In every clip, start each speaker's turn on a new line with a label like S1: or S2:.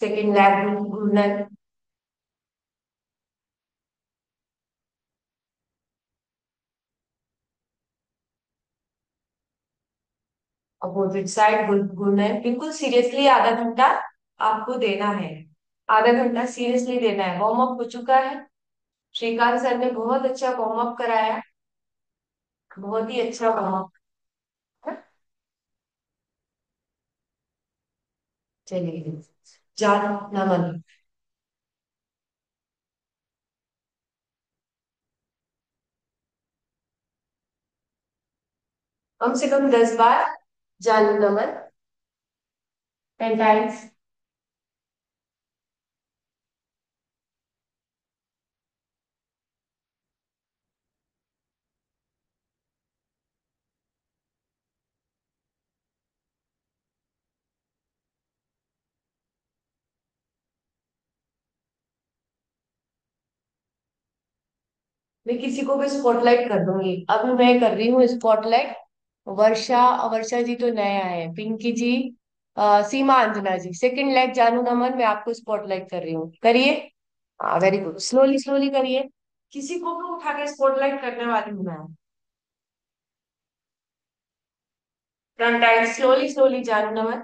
S1: Second lag घूर्णन। Opposite side घूर्णन, बिल्कुल सीरियसली आधा घंटा आपको देना है। आधा घंटा सीरियसली देना है। वार्म अप हो चुका है। श्रीकांत सर ने बहुत अच्छा वार्म अप कराया। बहुत ही अच्छा वार्म अप। चलिए, जान नमन। कम से कम 10 बार जान नमन। 10 टाइम्स। मैं किसी को भी स्पॉटलाइट कर दूंगी। अभी मैं कर रही हूँ स्पॉटलाइट। वर्षा। वर्षा जी तो नए आए हैं। पिंकी जी। सीमा अंजना जी, सेकंड लेग जानू नमन, मैं आपको स्पॉटलाइट कर रही हूँ, करिए। हाँ, वेरी गुड, स्लोली स्लोली करिए। किसी को भी उठा के स्पॉटलाइट करने वाली हूँ मैं। 10 टाइम्स, स्लोली स्लोली जानू नमन।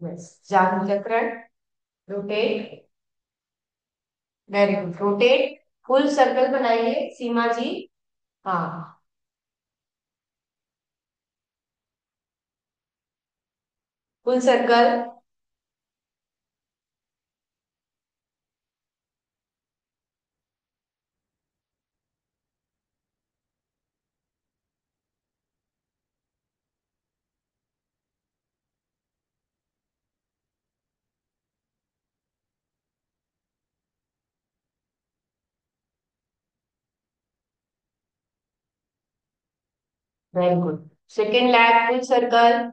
S1: यस, जानू चक्रण। Rotate. Very good, rotate. Full circle बनाइए सीमा जी। हाँ। Full circle. Very good. Second lag full circle.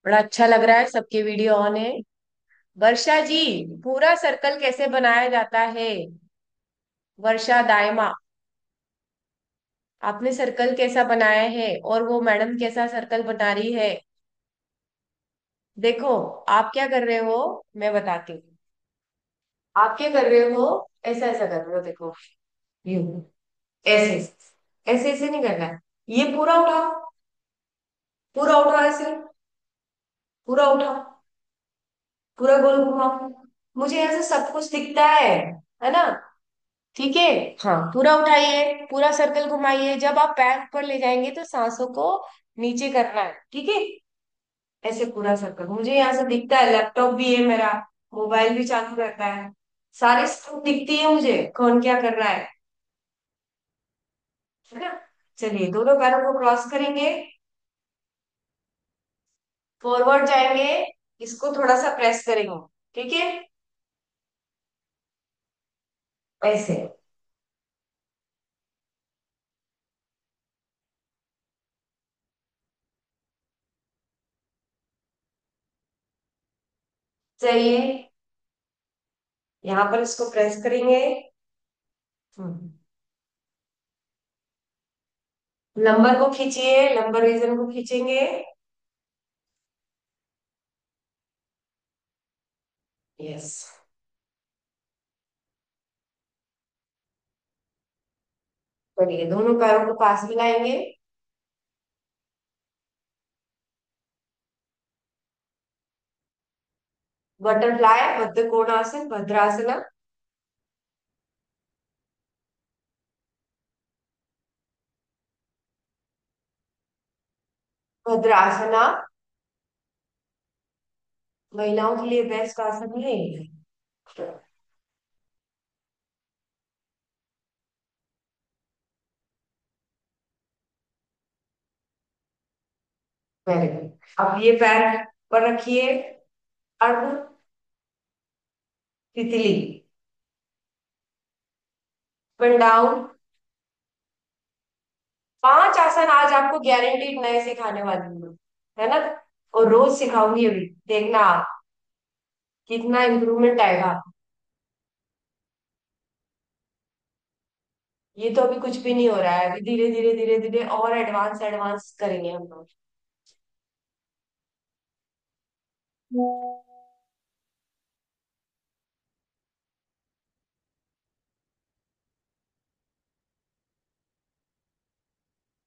S1: बड़ा अच्छा लग रहा है, सबके वीडियो ऑन है। वर्षा जी, पूरा सर्कल कैसे बनाया जाता है? वर्षा दायमा, आपने सर्कल कैसा बनाया है और वो मैडम कैसा सर्कल बना रही है? देखो, आप क्या कर रहे हो, मैं बताती हूँ। आप क्या कर रहे हो? ऐसा ऐसा कर रहे हो, देखो। यूं। ऐसे। ऐसे ऐसे नहीं करना है। ये पूरा उठाओ। पूरा उठाओ ऐसे। पूरा उठाओ। पूरा गोल घुमाओ। मुझे ऐसे सब कुछ दिखता है ना? ठीक है। हाँ, पूरा उठाइए, पूरा सर्कल घुमाइए। जब आप पैर ऊपर ले जाएंगे तो सांसों को नीचे करना है, ठीक है? ऐसे पूरा सर्कल मुझे यहाँ से दिखता है। लैपटॉप भी है मेरा। मोबाइल भी चालू रहता है। सारी स्क्रीन दिखती है मुझे, कौन क्या कर रहा है ना? चलिए, दोनों पैरों को क्रॉस करेंगे। फॉरवर्ड जाएंगे। इसको थोड़ा सा प्रेस करेंगे। ठीक है। ऐसे। चाहिए। यहाँ पर इसको प्रेस करेंगे। हम्म। नंबर को खींचिए, नंबर रीजन को खींचेंगे। यस। करिए, दोनों पैरों को पास मिलाएंगे। बटरफ्लाई, बद्ध कोणासन, भद्रासना। भद्रासना महिलाओं के लिए बेस्ट आसन है। Very good. अब ये पैर पर रखिए अर्ध तितली। Pin down. 5 आसन आज आपको गारंटीड नए सिखाने वाली हूँ, है ना। और रोज सिखाऊंगी अभी, देखना आप कितना इम्प्रूवमेंट आएगा। ये तो अभी कुछ भी नहीं हो रहा है, अभी धीरे धीरे धीरे धीरे और एडवांस एडवांस करेंगे हम लोग।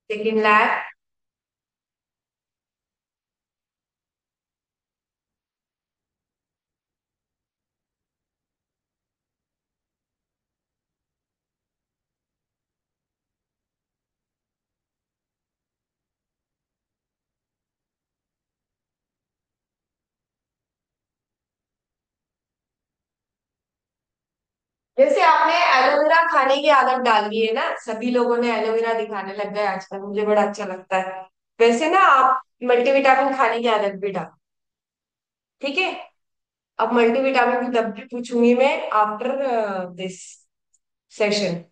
S1: Second lap. जैसे आपने एलोवेरा खाने की आदत डाल दी है ना, सभी लोगों ने एलोवेरा दिखाने लग गए आजकल, मुझे बड़ा अच्छा लगता है। वैसे ना आप मल्टीविटामिन खाने की आदत भी डाल। ठीक है। अब मल्टीविटामिन की तब भी पूछूंगी मैं आफ्टर दिस सेशन,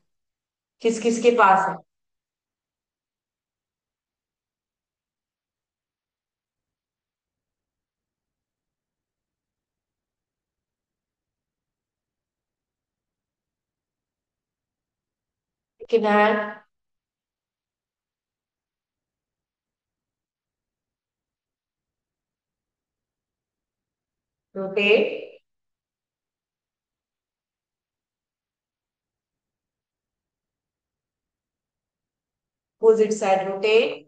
S1: किस किस के पास है। लेकिन रोटेट। Opposite side rotate.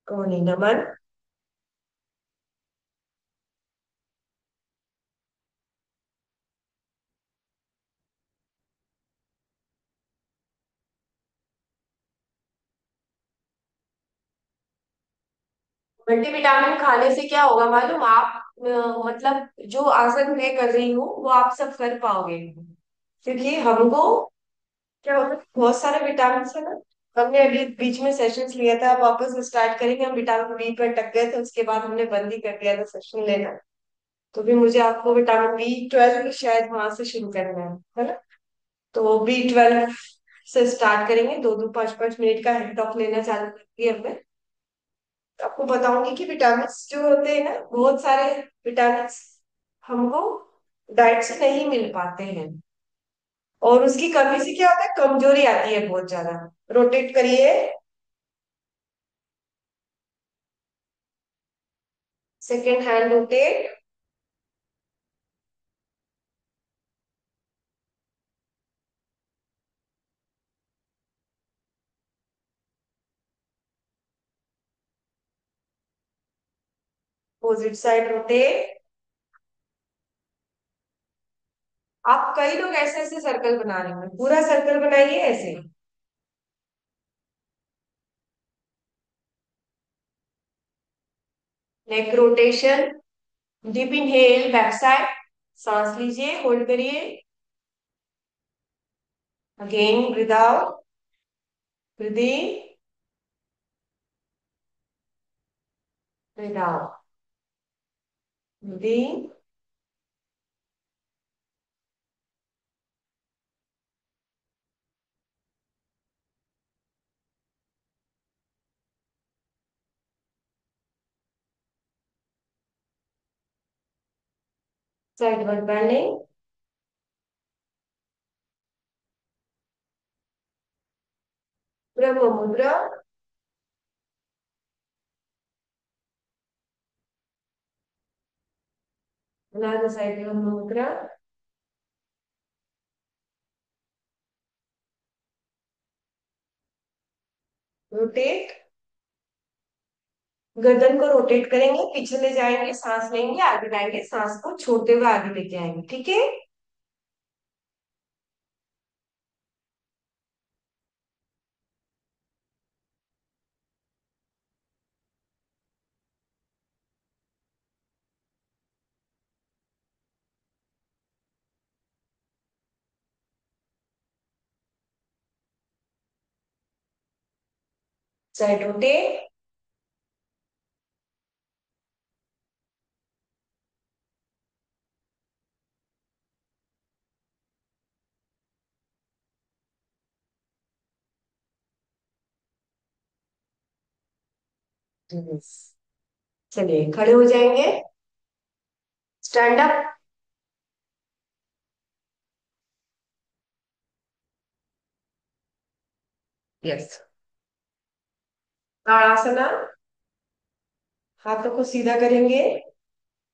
S1: कोनी नमन। मल्टीविटामिन खाने से क्या होगा मालूम आप, मतलब जो आसन मैं कर रही हूँ वो आप सब कर पाओगे, क्योंकि हमको क्या होता है बहुत सारे विटामिन है ना। हमने अभी बीच में सेशंस लिया था, अब वापस स्टार्ट करेंगे, हम विटामिन बी पर अटक गए थे, उसके बाद हमने बंद ही कर दिया था सेशन लेना। तो भी मुझे आपको विटामिन बी 12 शायद वहां से शुरू करना है ना। तो बी 12 से स्टार्ट करेंगे, 2-2 5-5 मिनट का हेड टॉक लेना चालू करेंगे अब मैं। आपको बताऊंगी कि विटामिन जो होते हैं ना, बहुत सारे विटामिन हमको डाइट से नहीं मिल पाते हैं, और उसकी कमी से क्या होता है, कमजोरी आती है बहुत ज्यादा। रोटेट करिए। Second hand rotate. Opposite side rotate. आप कई लोग ऐसे ऐसे सर्कल बना रहे हैं, पूरा सर्कल बनाइए ऐसे। Neck rotation. Deep inhale back side, सांस लीजिए, होल्ड करिए। Again breathe out, breathe in, breathe out, breathe in. Sideward bending. Brahma Mudra. अनाथ साइड ब्रह्म मुद्रा। रोटेट। गर्दन को रोटेट करेंगे, पीछे ले जाएंगे, सांस लेंगे, आगे लाएंगे, सांस को छोड़ते हुए आगे लेके आएंगे, ठीक है। Side rotate. चलिए खड़े हो जाएंगे। Stand up. यस। ताड़ासना। हाथों को सीधा करेंगे।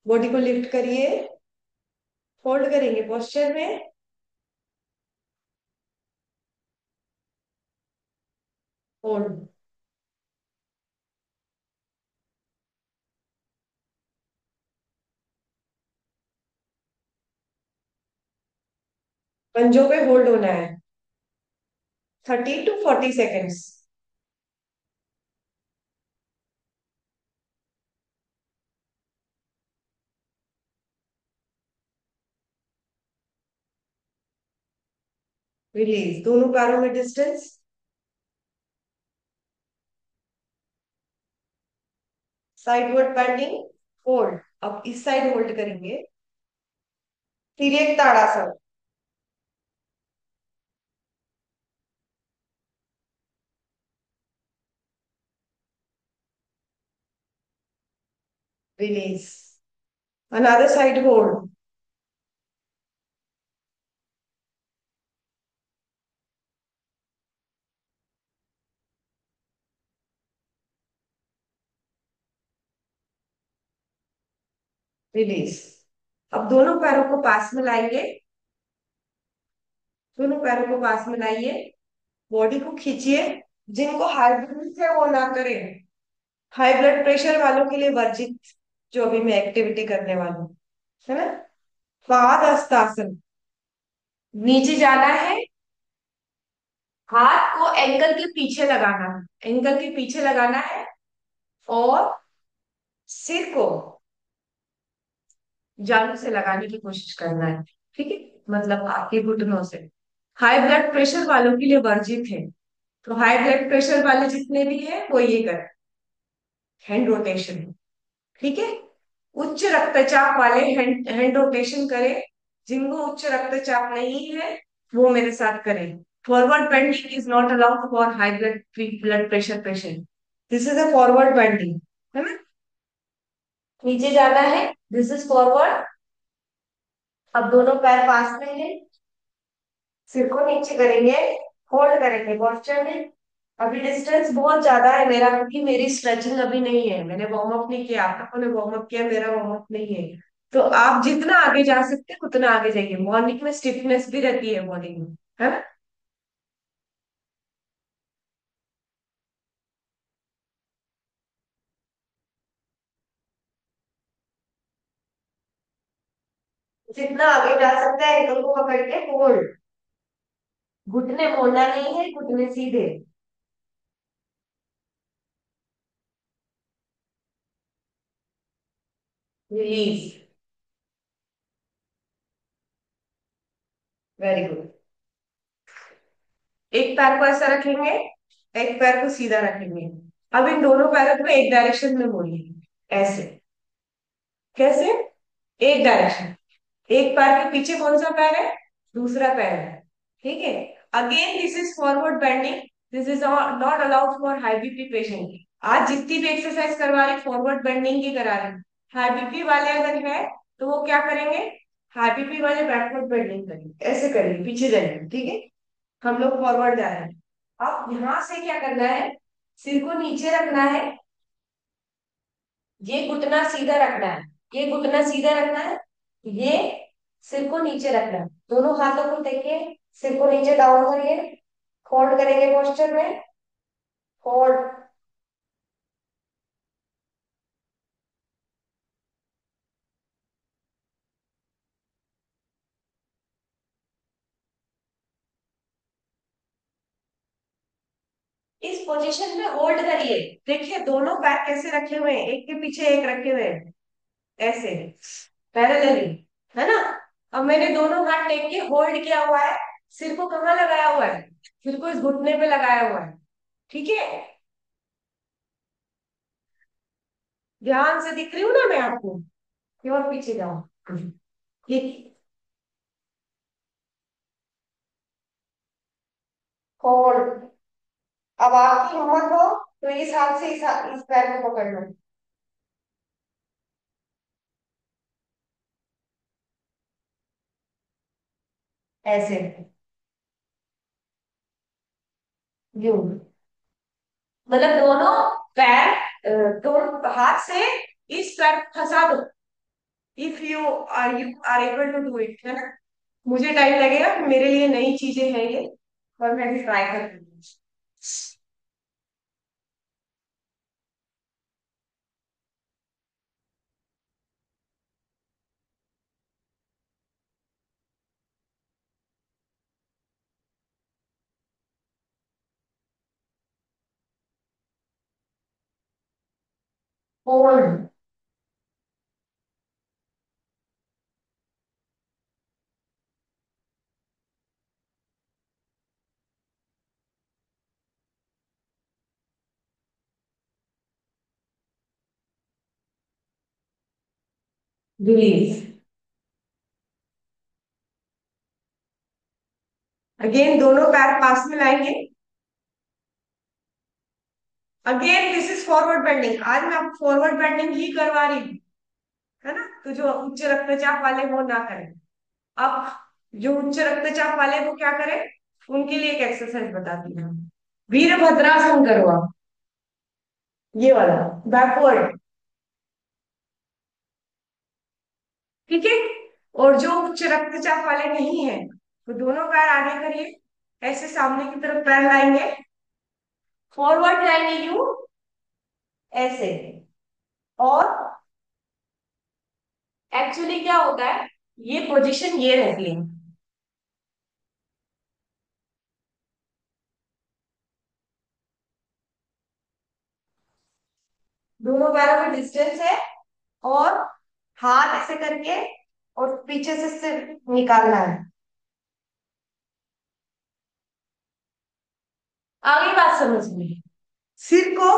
S1: बॉडी को लिफ्ट करिए। फोल्ड करेंगे पोस्चर में। फोल्ड। पंजों पे होल्ड होना है। 30 to 40 सेकेंड्स। रिलीज। दोनों पैरों में डिस्टेंस। Sideward bending. होल्ड। अब इस साइड होल्ड करेंगे। फिर एक tadasana. Release. Another side hold. Release. अब दोनों पैरों को पास में लाइए। दोनों पैरों को पास में लाइए। बॉडी को खींचिए। जिनको हाई ब्लड है वो ना करें। हाई ब्लड प्रेशर वालों के लिए वर्जित, जो अभी मैं एक्टिविटी करने वाली हूँ, है ना। पाद हस्तासन। नीचे जाना है। हाथ को एंकल के पीछे लगाना है, एंकल के पीछे लगाना है। और सिर को जांघ से लगाने की कोशिश करना है। ठीक है। मतलब आपके घुटनों से। हाई ब्लड प्रेशर वालों के लिए वर्जित है। तो हाई ब्लड प्रेशर वाले जितने भी हैं वो ये करें। Hand rotation. ठीक है। उच्च रक्तचाप वाले हैंड हैंड रोटेशन करें। जिनको उच्च रक्तचाप नहीं है वो मेरे साथ करें। Forward bending is not allowed for high blood pressure patient. This is a forward bending, है ना। नीचे जाना है। This is forward. अब दोनों पैर पास में है। सिर को नीचे करेंगे। होल्ड करेंगे पोस्चर में। अभी डिस्टेंस बहुत ज्यादा है मेरा, क्योंकि मेरी स्ट्रेचिंग अभी नहीं है, मैंने वार्म अप नहीं किया। आप लोगों ने वार्म अप किया, मेरा वार्म अप नहीं है। तो आप जितना आगे जा सकते हैं उतना आगे जाइए। मॉर्निंग में स्टिफनेस भी रहती है बॉडी में, है ना। जितना आगे जा सकता है एंकल को पकड़ के होल्ड। घुटने मोड़ना नहीं है, घुटने सीधे। रिलीज। Very good. एक पैर को ऐसा रखेंगे। एक पैर को सीधा रखेंगे। अब इन दोनों पैरों को एक डायरेक्शन में मोड़िए। ऐसे। कैसे। एक डायरेक्शन। एक पैर के पीछे कौन सा पैर है, दूसरा पैर है। ठीक है। Again this is forward bending. This is not allowed for high BP patient. आज जितनी भी एक्सरसाइज करवा रही फॉरवर्ड बेंडिंग की करा रही। हाई बीपी वाले अगर है तो वो क्या करेंगे, हाई बीपी वाले बैकवर्ड बेंडिंग करेंगे, ऐसे करेंगे, पीछे जाएंगे। ठीक है। हम लोग फॉरवर्ड जा रहे हैं। अब यहां से क्या करना है, सिर को नीचे रखना है। ये घुटना सीधा रखना है। ये घुटना सीधा रखना है। ये सिर को नीचे रखना है। दोनों हाथों को देखिए। सिर को नीचे डाउन करिए। फोल्ड करेंगे पोस्चर में। फोल्ड। इस पोजीशन में होल्ड करिए। देखिए दोनों पैर कैसे रखे हुए हैं, एक के पीछे एक रखे हुए हैं, ऐसे पैरेलली, है ना। अब मैंने दोनों हाथ टेक के होल्ड किया हुआ है। सिर को कहाँ लगाया हुआ है, सिर को इस घुटने पे लगाया हुआ है। ठीक है। ध्यान से दिख रही हूँ ना मैं आपको, ये और पीछे जाओ। ये और अब आपकी हिम्मत हो तो इस हाथ से इस पैर को पकड़ लो। ऐसे, यूं, मतलब दोनों पैर, दोनों हाथ से इस पैर को फंसा दो। If you are able to do it, है ना। मुझे टाइम लगेगा, मेरे लिए नई चीजें हैं ये, और मैं भी ट्राई कर रही हूँ। Hold, release. अगेन दोनों पैर पास में लाएंगे। Again this is forward bending, आज मैं आपको फॉरवर्ड बेंडिंग ही करवा रही हूँ, है ना। तो जो उच्च रक्तचाप वाले वो ना करें। अब जो उच्च रक्तचाप वाले वो क्या करें, उनके लिए एक एक्सरसाइज बताती हूँ। वीरभद्रासन करो आप, ये वाला, बैकवर्ड। ठीक है। और जो उच्च रक्तचाप वाले नहीं है, वो दोनों पैर आगे करिए, ऐसे सामने की तरफ पैर लाएंगे, फॉरवर्ड जाएंगे यूं, ऐसे। और एक्चुअली क्या होता है, ये पोजीशन ये रहती है। दोनों पैरों में डिस्टेंस है, और हाथ ऐसे करके और पीछे से सिर निकालना है। आगे बात समझ में, सिर को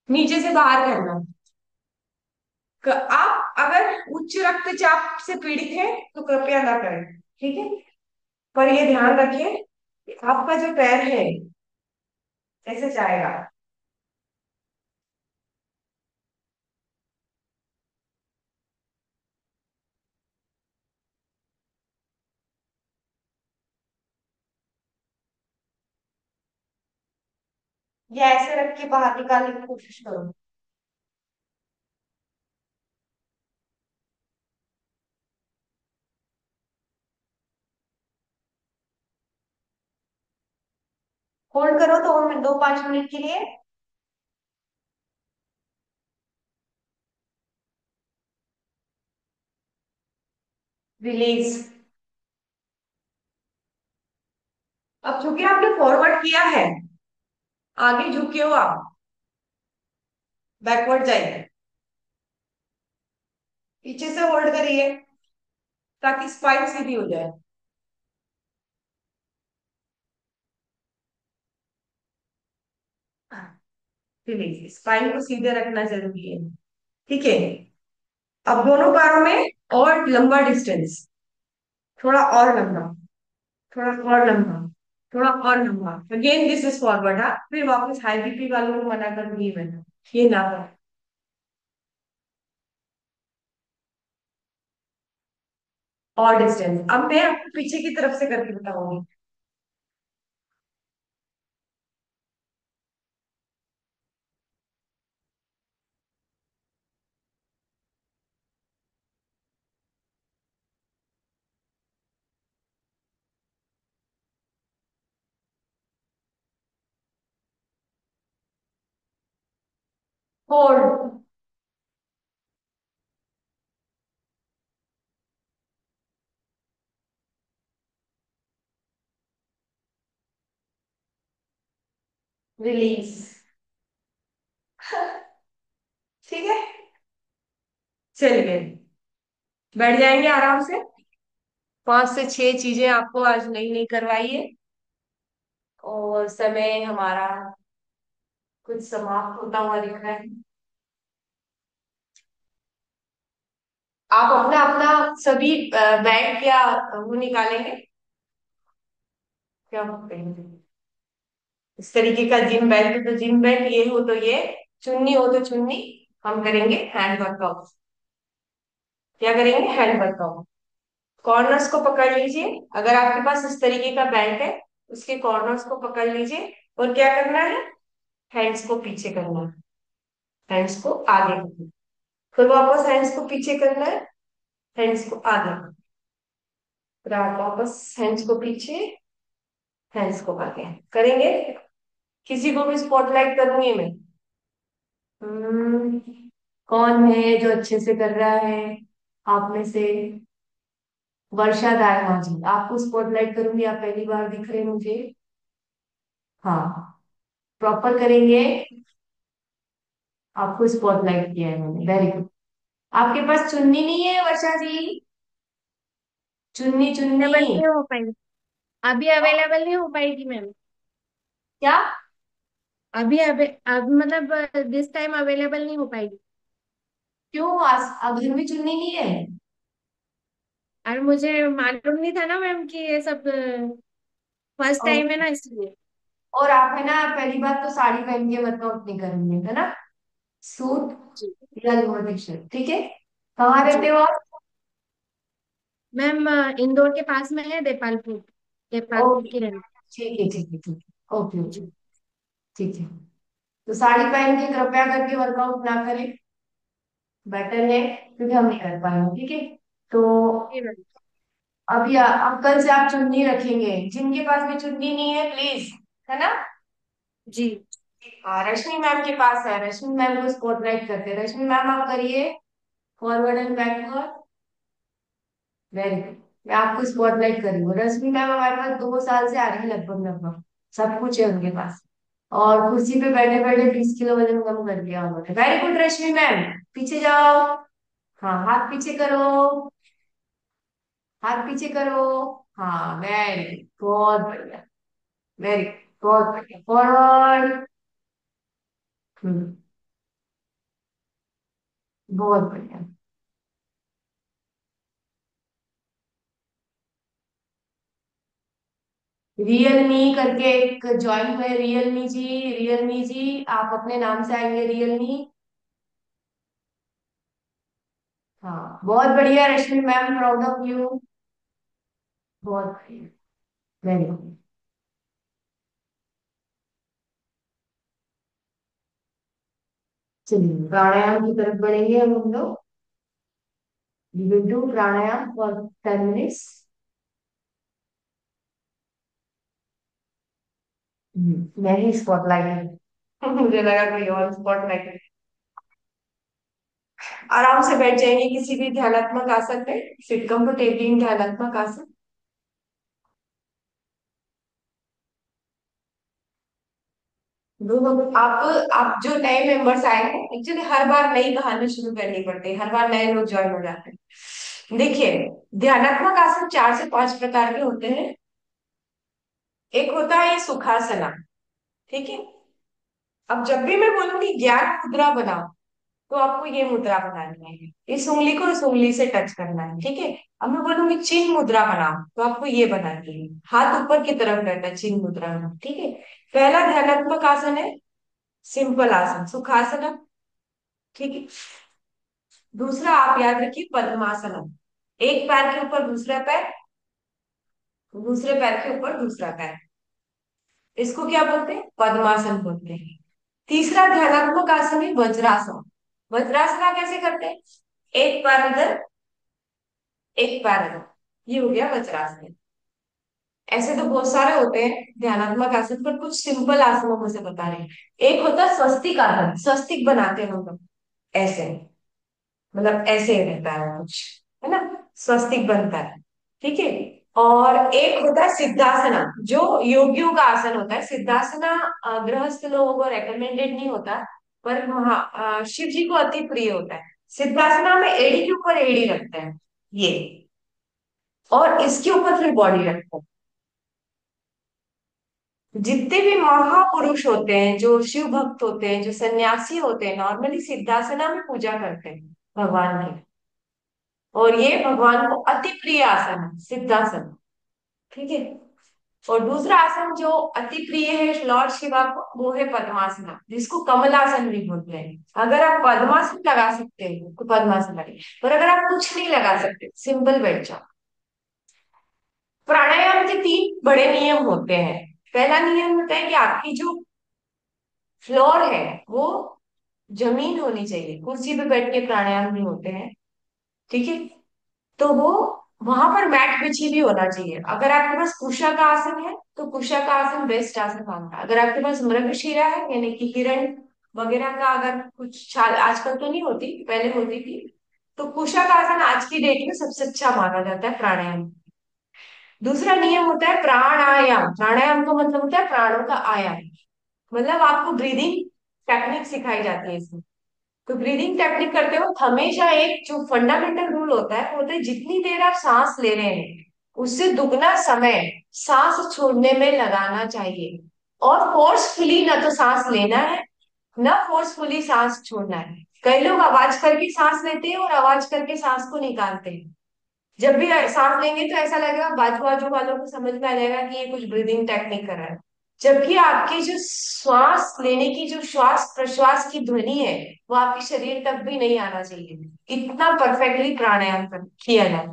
S1: नीचे से बाहर करना। आप अगर उच्च रक्तचाप से पीड़ित हैं तो कृपया ना करें, ठीक है। पर ये ध्यान रखें कि आपका जो पैर है ऐसे जाएगा, या ऐसे रख के बाहर निकालने की कोशिश करो। होल्ड करो 2 मिनट, 2-5 मिनट के लिए। रिलीज। अब चूंकि आपने फॉरवर्ड किया है, आगे झुके हो आप, बैकवर्ड जाइए, पीछे से होल्ड करिए ताकि स्पाइन सीधी हो जाए। रिलीज, स्पाइन को सीधे रखना जरूरी है, ठीक है। अब दोनों पैरों में और लंबा डिस्टेंस, थोड़ा और लंबा, थोड़ा और लंबा, थोड़ा और लंबा। अगेन दिस इज फॉरवर्ड, हाँ, फिर वापस हाई बीपी वालों को मना करूंगी मैं, ये ना हो। और डिस्टेंस अब मैं आपको पीछे की तरफ से करके बताऊंगी। Hold, release. ठीक है, चलिए, बैठ जाएंगे आराम से। 5 से 6 चीजें आपको आज नई नई करवाई है, और समय हमारा कुछ समाप्त होता हुआ दिख रहा है। आप अपना अपना सभी बैंड क्या वो निकालेंगे, क्या बोलते हैं इस तरीके का, जिम बेल्ट हो तो जिम बेल्ट, ये हो तो ये, चुन्नी हो तो चुन्नी। हम करेंगे हैंड वर्कआउट। क्या करेंगे, हैंड वर्कआउट। कॉर्नर्स को पकड़ लीजिए, अगर आपके पास इस तरीके का बेल्ट है उसके कॉर्नर्स को पकड़ लीजिए, और क्या करना है, हैंड्स को पीछे करना है, हैंड्स को आगे करना है। फिर वापस हैंड्स को पीछे करना है, हैंड्स को आगे, फिर आप वापस हैंड्स को पीछे, हैंड्स को आगे करेंगे। किसी को भी स्पॉटलाइट करूंगी मैं। हम्म, कौन है जो अच्छे से कर रहा है आप में से। वर्षा दायमा जी, आपको स्पॉटलाइट करूंगी, आप पहली बार दिख रहे हैं मुझे। हाँ, प्रॉपर करेंगे। आपको स्पॉटलाइट किया है मैंने, वेरी गुड। आपके पास चुन्नी नहीं है वर्षा जी, चुन्नी चुन्नी।
S2: अवेलेबल नहीं हो पाएगी। अभी अवेलेबल नहीं हो पाएगी मैम।
S1: क्या,
S2: अभी अब मतलब दिस टाइम अवेलेबल नहीं हो पाएगी।
S1: क्यों, आज अब घर में चुन्नी नहीं है।
S2: और मुझे मालूम नहीं था ना मैम कि ये सब फर्स्ट
S1: और
S2: टाइम है ना, इसलिए।
S1: और आप है ना, पहली बात तो साड़ी पहन के वर्कआउट नहीं करेंगे, है ना। सूट
S2: जी।
S1: या लोअर टी शर्ट, ठीक है। कहाँ रहते
S2: जी
S1: हो आप।
S2: मैम, इंदौर के पास में है देपालपुर। देपालपुर
S1: ओके,
S2: की रहना।
S1: ठीक है ठीक है ठीक है, ओके ओके,
S2: जी।
S1: ठीक है। तो साड़ी पहन के कृपया करके वर्कआउट ना करें, बेटर है, क्योंकि हम नहीं कर पाएंगे, ठीक है। तो
S2: जी मैम।
S1: अभी अब कल से आप चुन्नी रखेंगे, जिनके पास भी चुन्नी नहीं है प्लीज, है ना।
S2: जी।
S1: हाँ, रश्मि मैम के पास है, रश्मि मैम को स्पॉटलाइट करते हैं। रश्मि मैम आप करिए, forward and backward, very good. मैं आपको स्पॉटलाइट करी हूँ। रश्मि मैम हमारे पास 2 साल से आ रही है, लगभग लगभग सब कुछ है उनके पास, और कुर्सी पे बैठे बैठे 20 किलो वजन कम कर दिया उन्होंने। वेरी गुड रश्मि मैम, पीछे जाओ। हाँ, हाथ पीछे करो, हाथ पीछे करो। हाँ, वेरी गुड, बहुत बढ़िया, वेरी गुड, बहुत बढ़िया, फॉरवर्ड। हम्म, बहुत बढ़िया। रियल मी करके एक ज्वाइन है, रियल मी जी, रियल मी जी, आप अपने नाम से आएंगे, रियल मी। हाँ, बहुत बढ़िया रश्मि मैम, प्राउड ऑफ यू, बहुत बढ़िया, वेरी गुड। चलिए प्राणायाम की तरफ बढ़ेंगे अब हम लोग। We will do pranayama for 10 minutes. मैं ही स्पॉटलाइट मुझे लगा कोई और स्पॉटलाइट। आराम से बैठ जाएंगे किसी भी ध्यानात्मक आसन पे, सिट कंफर्टेबली इन ध्यानात्मक आसन। आप जो नए मेंबर्स आए हैं, एक्चुअली हर बार नई कहानी शुरू करनी पड़ती है, हर बार नए लोग ज्वाइन हो जाते हैं। देखिए, ध्यानात्मक आसन 4 से 5 प्रकार के होते हैं। एक होता है ये सुखासना, ठीक है। अब जब भी मैं बोलूंगी ज्ञान मुद्रा बनाओ, तो आपको ये मुद्रा बनानी है, इस उंगली को इस उंगली से टच करना है, ठीक है। अब मैं बोलूंगी चिन्ह मुद्रा बनाओ, तो आपको ये बनानी है, हाथ ऊपर की तरफ करना है, चिन्ह मुद्रा में, ठीक है। पहला ध्यानात्मक आसन है सिंपल आसन, सुखासन, ठीक है। दूसरा आप याद रखिए पद्मासनम, एक पैर के ऊपर दूसरा पैर, दूसरे पैर के ऊपर दूसरा पैर, इसको क्या बोलते हैं, पद्मासन बोलते हैं। तीसरा ध्यानात्मक आसन है वज्रासन। वज्रासना कैसे करते हैं, एक पैर इधर, एक पैर इधर, ये हो गया वज्रासन। ऐसे तो बहुत सारे होते हैं ध्यानात्मक आसन, पर कुछ सिंपल आसनों में से बता रहे हैं। एक होता है स्वस्तिक आसन, स्वस्तिक बनाते हैं हम लोग, ऐसे, मतलब ऐसे रहता है कुछ, है ना, स्वस्तिक बनता है, ठीक है। और एक होता है सिद्धासना, जो योगियों का आसन होता है। सिद्धासना गृहस्थ लोगों को रेकमेंडेड नहीं होता, पर शिव जी को अति प्रिय होता है। सिद्धासना में एड़ी के ऊपर एड़ी रखते हैं ये, और इसके ऊपर फिर बॉडी रखते हैं। जितने भी महापुरुष होते हैं, जो शिव भक्त होते हैं, जो सन्यासी होते हैं, नॉर्मली सिद्धासना में पूजा करते हैं भगवान की। और ये भगवान को अति प्रिय आसन है, सिद्धासन। ठीक है। और दूसरा आसन जो अति प्रिय है लॉर्ड शिवा को, वो है पद्मासन, जिसको कमलासन भी बोलते हैं। अगर आप पद्मासन लगा सकते हो तो पद्मासन लगे, पर अगर आप कुछ नहीं लगा सकते, सिंपल बैठ जाओ। प्राणायाम के तीन बड़े नियम होते हैं। पहला नियम होता है कि आपकी जो फ्लोर है वो जमीन होनी चाहिए, कुर्सी पे बैठ के प्राणायाम नहीं होते हैं। ठीक है। तो वो वहां पर मैट बिछी भी होना चाहिए। अगर आपके पास कुशा का आसन है तो कुशा का आसन बेस्ट आसन मानता है। अगर आपके पास मृगशिरा है यानी कि हिरण वगैरह का अगर कुछ छाल, आजकल तो नहीं होती, पहले होती थी, तो कुशा का आसन आज की डेट में सबसे अच्छा माना जाता है प्राणायाम। दूसरा नियम होता है प्राणायाम। प्राणायाम का मतलब होता है प्राणों का आयाम, मतलब आपको ब्रीदिंग टेक्निक सिखाई जाती है इसमें। तो ब्रीदिंग टेक्निक करते वक्त हमेशा एक जो फंडामेंटल रूल होता है वो होता है, जितनी देर आप सांस ले रहे हैं उससे दुगना समय सांस छोड़ने में लगाना चाहिए। और फोर्सफुली ना तो सांस लेना है, ना फोर्सफुली सांस छोड़ना है। कई लोग आवाज करके सांस लेते हैं और आवाज करके सांस को निकालते हैं। जब भी सांस लेंगे तो ऐसा लगेगा, बाजू बाजू वालों को समझ में आ जाएगा कि ये कुछ ब्रीदिंग टेक्निक कर रहा है। जबकि आपकी जो श्वास लेने की जो श्वास प्रश्वास की ध्वनि है वो आपके शरीर तक भी नहीं आना चाहिए, इतना परफेक्टली प्राणायाम किया जाए।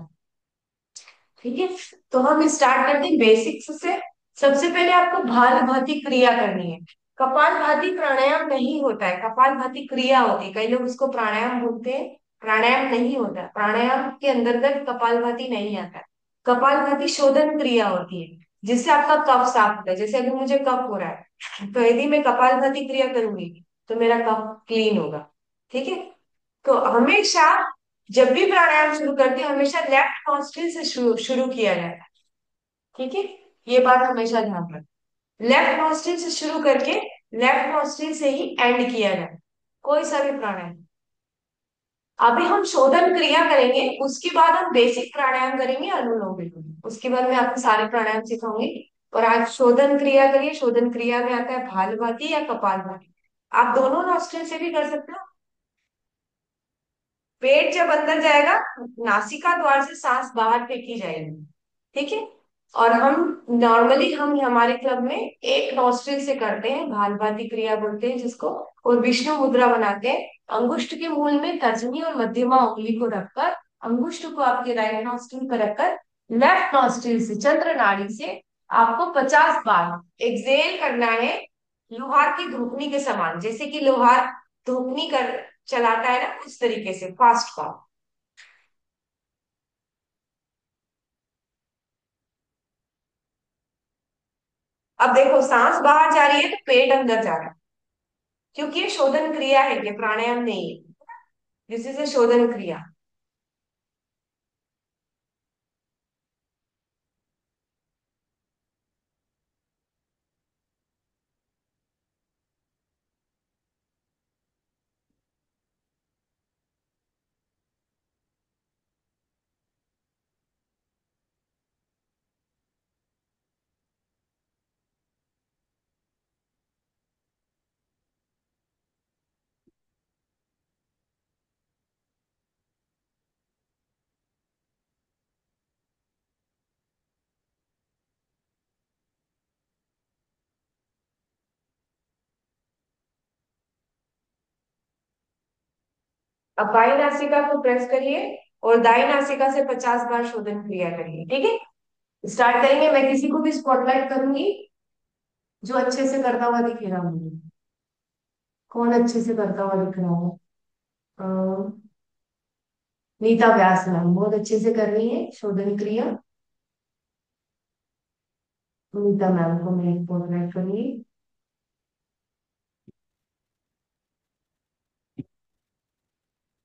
S1: ठीक है। तो हम स्टार्ट करते हैं बेसिक्स से। सबसे पहले आपको भालभाति क्रिया करनी है। कपाल भाती प्राणायाम नहीं होता है, कपाल भाती क्रिया होती है। कई लोग इसको प्राणायाम बोलते हैं, प्राणायाम नहीं होता है। प्राणायाम के अंतर्गत कपाल भाती नहीं आता है। कपाल भाती शोधन क्रिया होती है, जिससे आपका कफ साफ होता है। जैसे अगर मुझे कफ हो रहा है तो यदि मैं कपाल भाती क्रिया करूंगी तो मेरा कफ क्लीन होगा। ठीक है। तो हमेशा जब भी प्राणायाम शुरू करते हैं हमेशा लेफ्ट नॉस्ट्रिल से शुरू शुरू किया जाता है। ठीक है। ये बात हमेशा ध्यान रखें, लेफ्ट नॉस्ट्रिल से शुरू करके लेफ्ट नॉस्ट्रिल से ही एंड किया जाए कोई सा भी प्राणायाम। अभी हम शोधन क्रिया करेंगे, उसके बाद हम बेसिक प्राणायाम करेंगे, अनुलोम विलोम, उसके बाद मैं आपको सारे प्राणायाम सिखाऊंगी। और आज शोधन क्रिया करिए। शोधन क्रिया में आता है भालभाती या कपालभाति। आप दोनों नॉस्ट्रिल से भी कर सकते हो। पेट जब अंदर जाएगा, नासिका द्वार से सांस बाहर फेंकी जाएगी। ठीक है। और हम नॉर्मली हम हमारे क्लब में एक नॉस्ट्रिल से करते हैं, भालभाती क्रिया बोलते हैं जिसको। और विष्णु मुद्रा बनाते हैं। अंगुष्ठ के मूल में तर्जनी और मध्यमा उंगली को रखकर, अंगुष्ठ को आपके राइट नॉस्ट्रिल पर रखकर लेफ्ट नॉस्ट्रिल से चंद्र नाड़ी से आपको 50 बार एक्सेल करना है। लोहार की धूपनी के समान, जैसे कि लोहार धूपनी कर चलाता है ना, उस तरीके से फास्ट फॉर्म। अब देखो सांस बाहर जा रही है तो पेट अंदर जा रहा है, क्योंकि ये शोधन क्रिया है, ये प्राणायाम नहीं है। दिस इज ए शोधन क्रिया। अब बाई नासिका को प्रेस करिए और दाई नासिका से 50 बार शोधन क्रिया करिए। ठीक है। स्टार्ट करेंगे। मैं किसी को भी स्पॉटलाइट करूंगी जो अच्छे से करता हुआ दिखेगा मुझे। कौन अच्छे से करता हुआ दिख रहा है? अ, नीता व्यास मैम बहुत अच्छे से कर रही है शोधन क्रिया। नीता मैम को मैं स्पॉटलाइट करूंगी।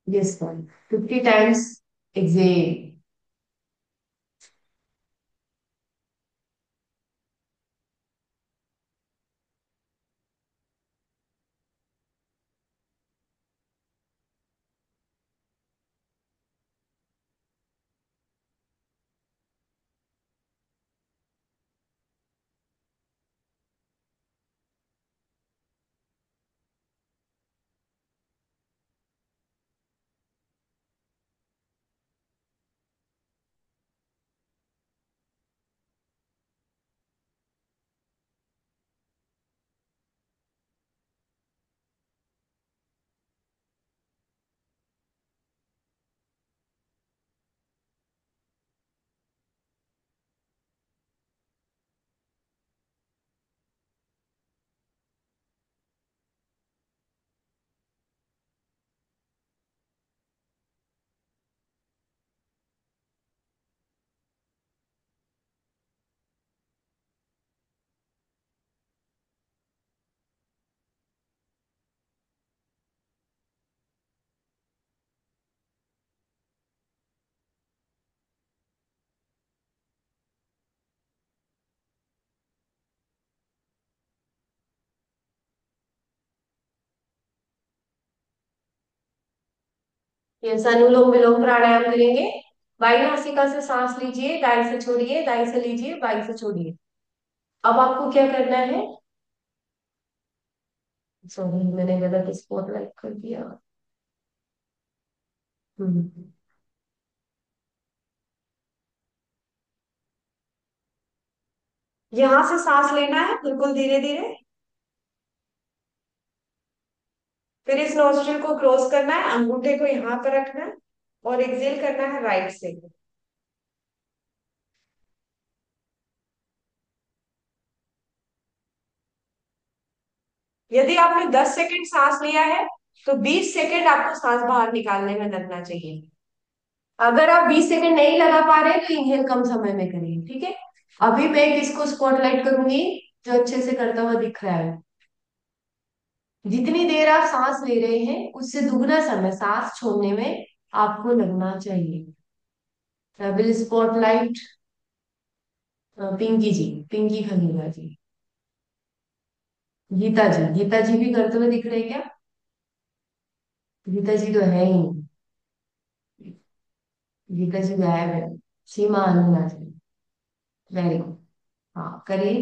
S1: Yes ma'am, 50 times exhale. Yes, anulom vilom pranayama करेंगे। बाई नासिका से सांस लीजिए, दाई से छोड़िए, दाई से लीजिए, बाई से छोड़िए। अब आपको क्या करना है? सॉरी, मैंने गलत स्पॉटलाइट कर दिया। हम्म। यहाँ से सांस लेना है बिल्कुल धीरे धीरे। फिर इस नोस्ट्रिल को क्लोज करना है, अंगूठे को यहाँ पर रखना है और एक्सेल करना है राइट से। यदि आपने 10 सेकंड सांस लिया है तो 20 सेकंड आपको सांस बाहर निकालने में लगना चाहिए। अगर आप 20 सेकंड नहीं लगा पा रहे तो इनहेल कम समय में करिए, ठीक है। अभी मैं किसको स्पॉटलाइट करूंगी जो अच्छे से करता हुआ दिख रहा है। जितनी देर आप सांस ले रहे हैं उससे दुगना समय सांस छोड़ने में आपको लगना चाहिए। विल स्पॉटलाइट पिंकी जी, पिंकी खनीगा जी। गीता जी, गीता जी भी करते हुए दिख रहे हैं क्या? गीता जी तो है ही नहीं। गीता जी गायब है। सीमा अनुरा जी। Very good. हाँ, करिए।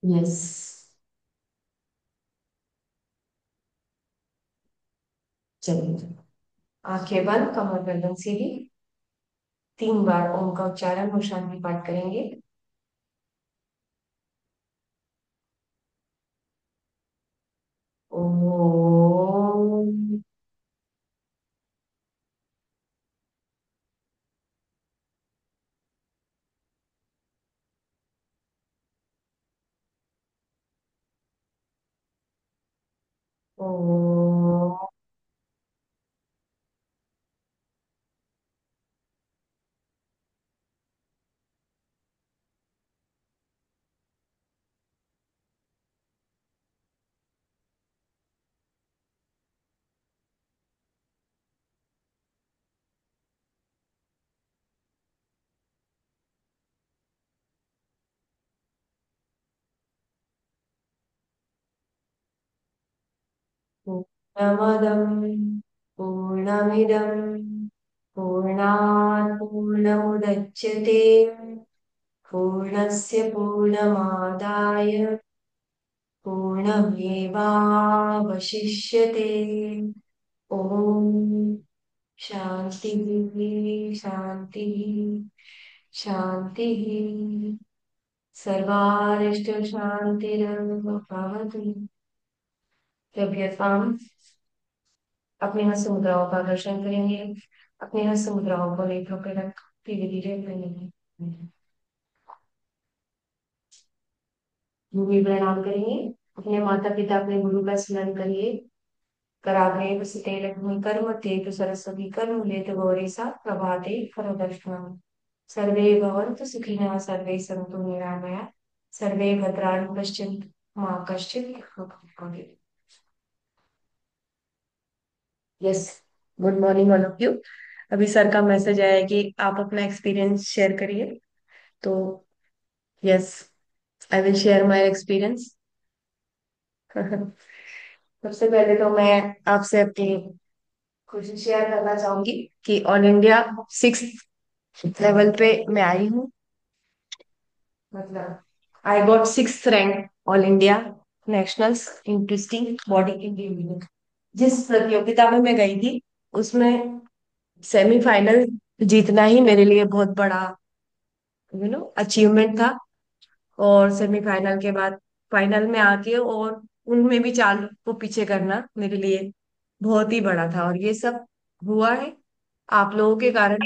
S1: यस। चलिए, आंखें बंद, कमर गर्दन सीधी। 3 बार ओम का उच्चारण और शांति पाठ करेंगे। ओम। ओम। पूर्णमदं पूर्णमिदं पूर्णात् पूर्णमुदच्यते पूर्णस्य पूर्णमादाय पूर्णमेवावशिष्यते। ओम शांति शांति शांति। सर्वारिष्ट शांतिर्भवतु। तृतीयताम अपने हस्त मुद्राओं का दर्शन करेंगे। अपने हस्त मुद्राओं को नेत्रों पे रख धीरे धीरे करेंगे। भूमि प्रणाम करेंगे। अपने माता पिता अपने गुरु का स्मरण करिए। कराग्रे वसते लक्ष्मी कर्म तेतु सरस्वती कर्म लेत गौरी सा प्रभाते करदर्शनम्। सर्वे भवन्तु सुखिनः सर्वे सन्तु निरामया सर्वे भद्राणि पश्यन्तु मां कश्चित् दुःखं भवेत्। Yes. Good morning all of you. अभी सर का मैसेज आया है कि आप अपना एक्सपीरियंस शेयर करिए। तो yes, I will share my experience. सबसे पहले तो मैं आपसे अपनी खुशी शेयर करना चाहूंगी कि ऑल इंडिया सिक्स लेवल पे मैं आई हूँ। मतलब I got six rank all India nationals in twisting body individual. जिस प्रतियोगिता में मैं गई थी उसमें सेमीफाइनल जीतना ही मेरे लिए बहुत बड़ा अचीवमेंट था। और सेमीफाइनल के बाद फाइनल में आके और उनमें भी चार को पीछे करना मेरे लिए बहुत ही बड़ा था। और ये सब हुआ है आप लोगों के कारण।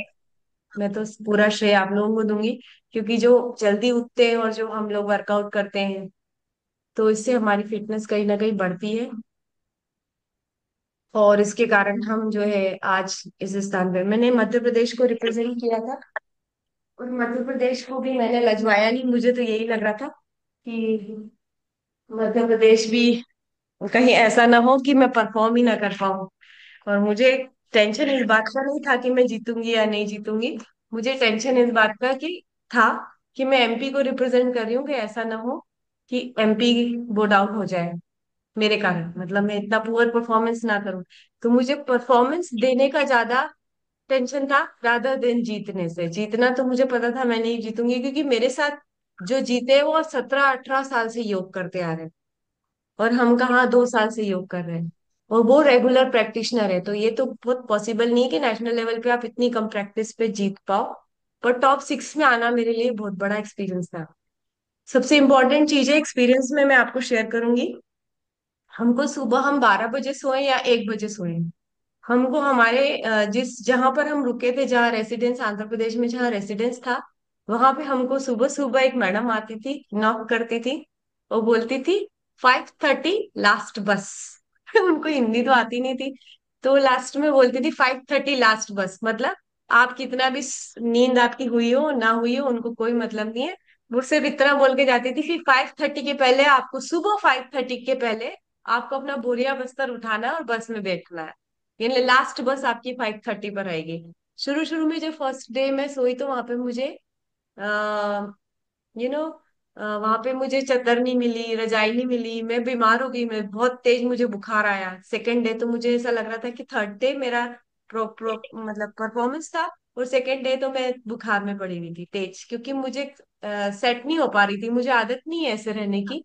S1: मैं तो पूरा श्रेय आप लोगों को दूंगी, क्योंकि जो जल्दी उठते हैं और जो हम लोग वर्कआउट करते हैं तो इससे हमारी फिटनेस कहीं ना कहीं बढ़ती है। और इसके कारण हम जो है आज इस स्थान पे मैंने मध्य प्रदेश को रिप्रेजेंट किया था। और मध्य प्रदेश को भी मैंने लजवाया नहीं। मुझे तो यही लग रहा था कि मध्य प्रदेश भी कहीं ऐसा ना हो कि मैं परफॉर्म ही ना कर पाऊँ। और मुझे टेंशन इस बात का नहीं था कि मैं जीतूंगी या नहीं जीतूंगी। मुझे टेंशन इस बात का कि था कि मैं एमपी को रिप्रेजेंट कर रही हूँ, कि ऐसा ना हो कि एमपी बोर्ड आउट हो जाए मेरे कारण, मतलब मैं इतना पुअर परफॉर्मेंस ना करूं। तो मुझे परफॉर्मेंस देने का ज्यादा टेंशन था रादर देन जीतने से। जीतना तो मुझे पता था मैं नहीं जीतूंगी, क्योंकि मेरे साथ जो जीते वो 17-18 साल से योग करते आ रहे हैं और हम कहाँ 2 साल से योग कर रहे हैं। और वो रेगुलर प्रैक्टिशनर है, तो ये तो बहुत पॉसिबल नहीं है कि नेशनल लेवल पे आप इतनी कम प्रैक्टिस पे जीत पाओ। पर टॉप सिक्स में आना मेरे लिए बहुत बड़ा एक्सपीरियंस था। सबसे इंपॉर्टेंट चीज है एक्सपीरियंस में मैं आपको शेयर करूंगी। हमको सुबह हम 12 बजे सोए या 1 बजे सोए, हमको हमारे जिस जहां पर हम रुके थे, जहाँ रेसिडेंस आंध्र प्रदेश में जहाँ रेसिडेंस था, वहां पे हमको सुबह सुबह एक मैडम आती थी, नॉक करती थी और बोलती थी 5:30 लास्ट बस। उनको हिंदी तो आती नहीं थी, तो लास्ट में बोलती थी 5:30 लास्ट बस। मतलब आप कितना भी नींद आपकी हुई हो ना हुई हो उनको कोई मतलब नहीं है। वो सिर्फ इतना बोल के जाती थी कि 5:30 के पहले आपको, सुबह 5:30 के पहले आपको अपना बोरिया बस्तर उठाना है और बस में बैठना है। ये लास्ट बस आपकी 5:30 पर आएगी। शुरू शुरू में जब फर्स्ट डे मैं सोई तो वहां पे मुझे यू नो वहां पे मुझे चादर नहीं मिली, रजाई नहीं मिली, मैं बीमार हो गई, मैं बहुत तेज मुझे बुखार आया। सेकेंड डे तो मुझे ऐसा लग रहा था कि थर्ड डे मेरा मतलब परफॉर्मेंस था। और सेकेंड डे तो मैं बुखार में पड़ी हुई थी तेज, क्योंकि मुझे सेट नहीं हो पा रही थी, मुझे आदत नहीं है ऐसे रहने की।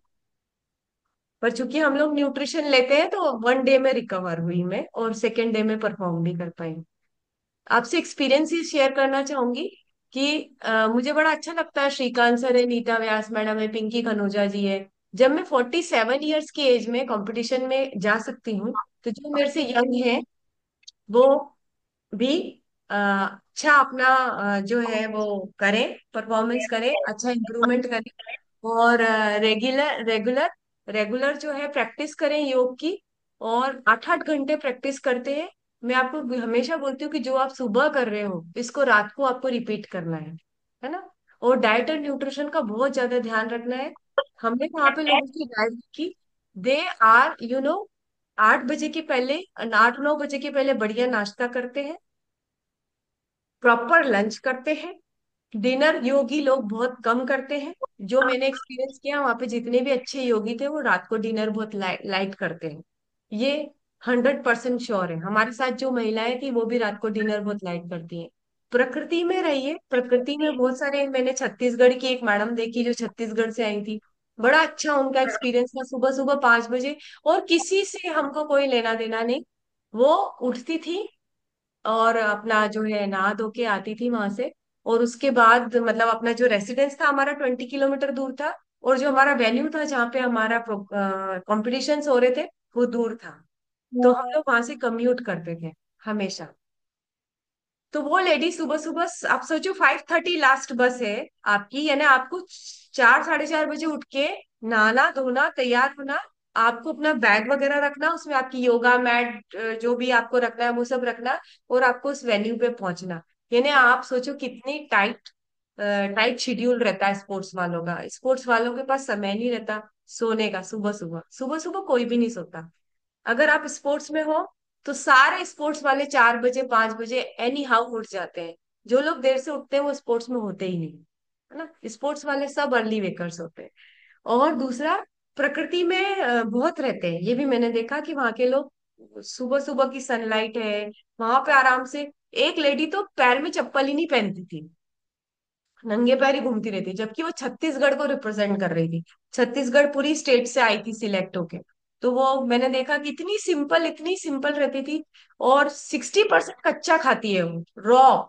S1: पर चूंकि हम लोग न्यूट्रिशन लेते हैं तो वन डे में रिकवर हुई मैं और सेकेंड डे में परफॉर्म भी कर पाई। आपसे एक्सपीरियंस ही शेयर करना चाहूंगी कि मुझे बड़ा अच्छा लगता है, श्रीकांत सर है, नीता व्यास मैडम है, पिंकी कनोजा जी है। जब मैं 47 ईयर्स की एज में कंपटीशन में जा सकती हूँ, तो जो मेरे से यंग है वो भी अच्छा अपना जो है वो करें, परफॉर्मेंस करें, अच्छा इम्प्रूवमेंट करें। और रेगुलर रेगुलर रेगुलर जो है प्रैक्टिस करें योग की। और 8-8 घंटे प्रैक्टिस करते हैं। मैं आपको हमेशा बोलती हूँ कि जो आप सुबह कर रहे हो इसको रात को आपको रिपीट करना है ना। और डाइट और न्यूट्रिशन का बहुत ज्यादा ध्यान रखना है। हमने वहां पे लोगों की डाइट की, दे आर 8 बजे के पहले, 8-9 बजे के पहले बढ़िया नाश्ता करते हैं, प्रॉपर लंच करते हैं। डिनर योगी लोग बहुत कम करते हैं। जो मैंने एक्सपीरियंस किया वहां पे जितने भी अच्छे योगी थे वो रात को डिनर बहुत लाइट करते हैं। ये 100% श्योर है। हमारे साथ जो महिलाएं थी वो भी रात को डिनर बहुत लाइट करती हैं। प्रकृति में रहिए, प्रकृति में बहुत सारे, मैंने छत्तीसगढ़ की एक मैडम देखी जो छत्तीसगढ़ से आई थी। बड़ा अच्छा उनका एक्सपीरियंस था, सुबह सुबह 5 बजे, और किसी से हमको कोई लेना देना नहीं। वो उठती थी और अपना जो है नहा धो के आती थी वहां से। और उसके बाद मतलब अपना जो रेसिडेंस था हमारा 20 किलोमीटर दूर था, और जो हमारा वेन्यू था जहाँ पे हमारा कॉम्पिटिशन्स हो रहे थे वो दूर था। तो हम लोग वहां से कम्यूट करते थे हमेशा। तो वो लेडी सुबह सुबह, आप सोचो 5:30 लास्ट बस है आपकी, यानी आपको 4 साढ़े 4 बजे उठ के नहाना धोना तैयार होना, आपको अपना बैग वगैरह रखना, उसमें आपकी योगा मैट जो भी आपको रखना है वो सब रखना, और आपको उस वेन्यू पे पहुंचना। यानी आप सोचो कितनी टाइट टाइट शेड्यूल रहता है स्पोर्ट्स वालों का। स्पोर्ट्स वालों के पास समय नहीं रहता सोने का। सुबह सुबह, सुबह सुबह कोई भी नहीं सोता। अगर आप स्पोर्ट्स में हो तो सारे स्पोर्ट्स वाले 4 बजे 5 बजे एनी हाउ उठ जाते हैं। जो लोग देर से उठते हैं वो स्पोर्ट्स में होते ही नहीं, है ना। स्पोर्ट्स वाले सब अर्ली वेकर्स होते हैं। और दूसरा, प्रकृति में बहुत रहते हैं, ये भी मैंने देखा कि वहां के लोग सुबह सुबह की सनलाइट है वहां पे आराम से। एक लेडी तो पैर में चप्पल ही नहीं पहनती थी, नंगे पैर ही घूमती रहती, जबकि वो छत्तीसगढ़ को रिप्रेजेंट कर रही थी। छत्तीसगढ़ पूरी स्टेट से आई थी सिलेक्ट होके। तो वो मैंने देखा कि इतनी सिंपल रहती थी। और 60% कच्चा खाती है वो, रॉ।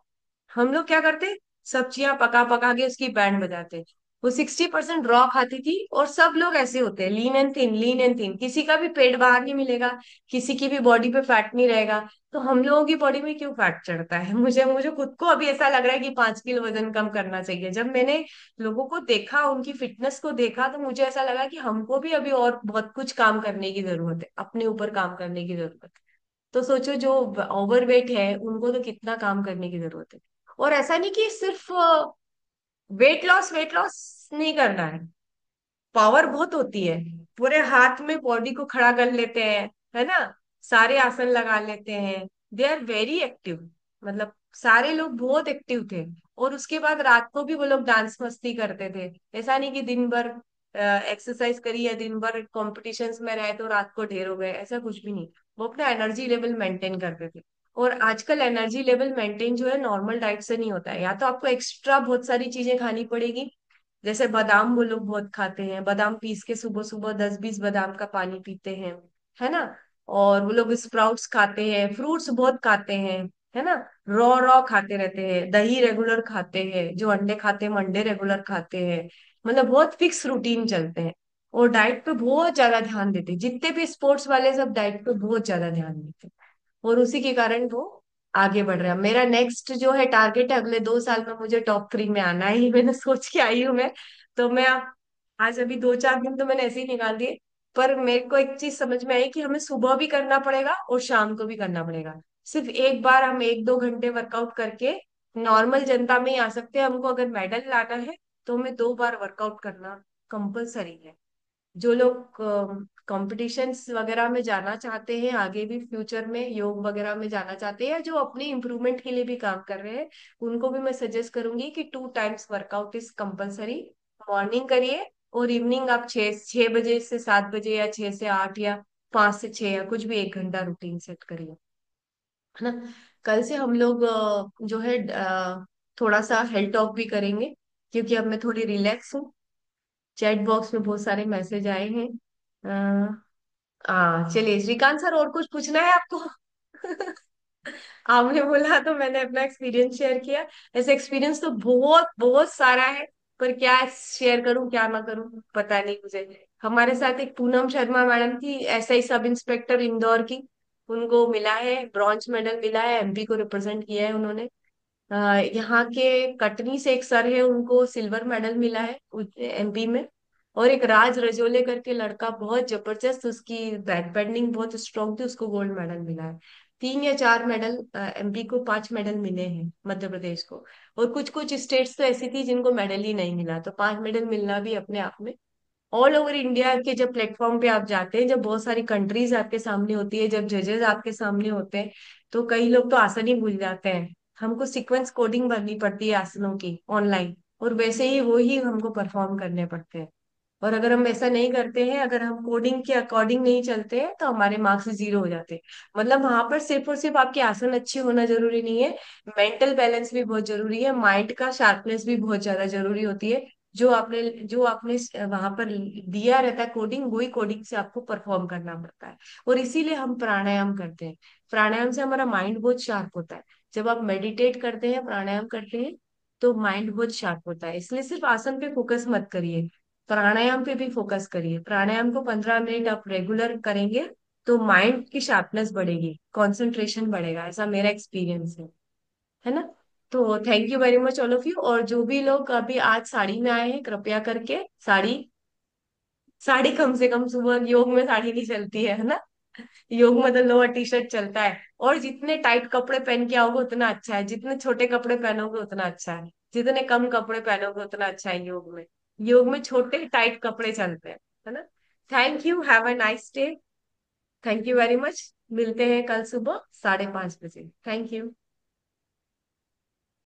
S1: हम लोग क्या करते, सब्जियां पका पका के उसकी बैंड बजाते। वो 60% रॉ खाती थी। और सब लोग ऐसे होते हैं, lean and thin, lean and thin, किसी का भी पेट बाहर नहीं मिलेगा, किसी की भी बॉडी पे फैट नहीं रहेगा। तो हम लोगों की बॉडी में क्यों फैट चढ़ता है? मुझे मुझे खुद को अभी ऐसा लग रहा है कि 5 किलो वजन कम करना चाहिए। जब मैंने लोगों को देखा, उनकी फिटनेस को देखा, तो मुझे ऐसा लगा कि हमको भी अभी और बहुत कुछ काम करने की जरूरत है, अपने ऊपर काम करने की जरूरत है। तो सोचो जो ओवरवेट है उनको तो कितना काम करने की जरूरत है। और ऐसा नहीं कि सिर्फ वेट लॉस नहीं करना है, पावर बहुत होती है। पूरे हाथ में बॉडी को खड़ा कर लेते हैं, है ना, सारे आसन लगा लेते हैं। दे आर वेरी एक्टिव, मतलब सारे लोग बहुत एक्टिव थे। और उसके बाद रात को भी वो लोग डांस मस्ती करते थे। ऐसा नहीं कि दिन भर एक्सरसाइज करी या दिन भर कॉम्पिटिशन्स में रहे तो रात को ढेर हो गए, ऐसा कुछ भी नहीं। वो अपना एनर्जी लेवल मेंटेन करते थे। और आजकल एनर्जी लेवल मेंटेन जो है नॉर्मल डाइट से नहीं होता है, या तो आपको एक्स्ट्रा बहुत सारी चीजें खानी पड़ेगी। जैसे बादाम वो लोग बहुत खाते हैं, बादाम पीस के सुबह सुबह 10-20 बादाम का पानी पीते हैं, है ना। और वो लोग स्प्राउट्स खाते हैं, फ्रूट्स बहुत खाते हैं, है ना। रॉ रॉ खाते रहते हैं, दही रेगुलर खाते हैं, जो अंडे खाते हैं वो अंडे रेगुलर खाते हैं। मतलब बहुत फिक्स रूटीन चलते हैं। और डाइट पे बहुत ज्यादा ध्यान देते हैं, जितने भी स्पोर्ट्स वाले सब डाइट पे बहुत ज्यादा ध्यान देते हैं। और उसी के कारण वो आगे बढ़ रहा है। मेरा नेक्स्ट जो है टारगेट है, अगले 2 साल में मुझे टॉप 3 में आना ही मैंने सोच के आई हूँ मैं। तो मैं आज अभी 2-4 दिन तो मैंने ऐसे ही निकाल दिए। पर मेरे को एक चीज समझ में आई कि हमें सुबह भी करना पड़ेगा और शाम को भी करना पड़ेगा। सिर्फ एक बार हम 1-2 घंटे वर्कआउट करके नॉर्मल जनता में ही आ सकते हैं। हमको अगर मेडल लाना है तो हमें 2 बार वर्कआउट करना कंपलसरी है। जो लोग कॉम्पिटिशन्स वगैरह में जाना चाहते हैं, आगे भी फ्यूचर में योग वगैरह में जाना चाहते हैं, या जो अपनी इम्प्रूवमेंट के लिए भी काम कर रहे हैं, उनको भी मैं सजेस्ट करूंगी कि 2 times workout is compulsory. Morning करिए, और इवनिंग आप 6 बजे से 7 बजे, या 6 से 8, या 5 से 6, या कुछ भी 1 घंटा रूटीन सेट करिए, है ना। कल से हम लोग जो है थोड़ा सा हेल्थ टॉक भी करेंगे, क्योंकि अब मैं थोड़ी रिलैक्स हूँ। चैट बॉक्स में बहुत सारे मैसेज आए हैं। चलिए श्रीकांत सर, और कुछ पूछना है आपको? आपने बोला तो मैंने अपना एक्सपीरियंस शेयर किया। ऐसे एक्सपीरियंस तो बहुत बहुत सारा है, पर क्या शेयर करूं क्या ना करूं पता नहीं मुझे। हमारे साथ एक पूनम शर्मा मैडम थी, एसआई सब इंस्पेक्टर इंदौर की। उनको मिला है ब्रॉन्ज मेडल, मिला है, एमपी को रिप्रेजेंट किया है उन्होंने। यहाँ के कटनी से एक सर है, उनको सिल्वर मेडल मिला है एमपी में। और एक राज रजोले करके लड़का, बहुत जबरदस्त, उसकी बैक बैंडिंग बहुत स्ट्रांग थी, उसको गोल्ड मेडल मिला है। 3 या 4 मेडल, एमपी को 5 मेडल मिले हैं, मध्य प्रदेश को। और कुछ कुछ स्टेट्स तो ऐसी थी जिनको मेडल ही नहीं मिला, तो 5 मेडल मिलना भी अपने आप में। ऑल ओवर इंडिया के जब प्लेटफॉर्म पे आप जाते हैं, जब बहुत सारी कंट्रीज आपके सामने होती है, जब जजेस आपके सामने होते हैं, तो कई लोग तो आसन ही भूल जाते हैं। हमको सीक्वेंस कोडिंग भरनी पड़ती है आसनों की ऑनलाइन, और वैसे ही वो ही हमको परफॉर्म करने पड़ते हैं। और अगर हम ऐसा नहीं करते हैं, अगर हम कोडिंग के अकॉर्डिंग नहीं चलते हैं, तो हमारे मार्क्स 0 हो जाते हैं। मतलब वहां पर सिर्फ और सिर्फ आपके आसन अच्छे होना जरूरी नहीं है, मेंटल बैलेंस भी बहुत जरूरी है, माइंड का शार्पनेस भी बहुत ज्यादा जरूरी होती है। जो आपने वहां पर दिया रहता है कोडिंग, वही कोडिंग से आपको परफॉर्म करना पड़ता है। और इसीलिए हम प्राणायाम करते हैं। प्राणायाम से हमारा माइंड बहुत शार्प होता है। जब आप मेडिटेट करते हैं, प्राणायाम करते हैं, तो माइंड बहुत शार्प होता है। इसलिए सिर्फ आसन पे फोकस मत करिए, प्राणायाम पे भी फोकस करिए। प्राणायाम को 15 मिनट आप रेगुलर करेंगे, तो माइंड की शार्पनेस बढ़ेगी, कंसंट्रेशन बढ़ेगा, ऐसा मेरा एक्सपीरियंस है ना। तो thank you very much all of you. और जो भी लोग अभी आज साड़ी में आए हैं, कृपया करके साड़ी, साड़ी कम से कम, सुबह योग में साड़ी नहीं चलती है ना। योग में तो लोअर टी शर्ट चलता है। और जितने टाइट कपड़े पहन के आओगे उतना अच्छा है, जितने छोटे कपड़े पहनोगे उतना अच्छा है, जितने कम कपड़े पहनोगे उतना अच्छा है योग में। योग में छोटे टाइट कपड़े चलते हैं, है ना। Thank you, have a nice day. Thank you very much. मिलते हैं कल सुबह 5:30 बजे। Thank you.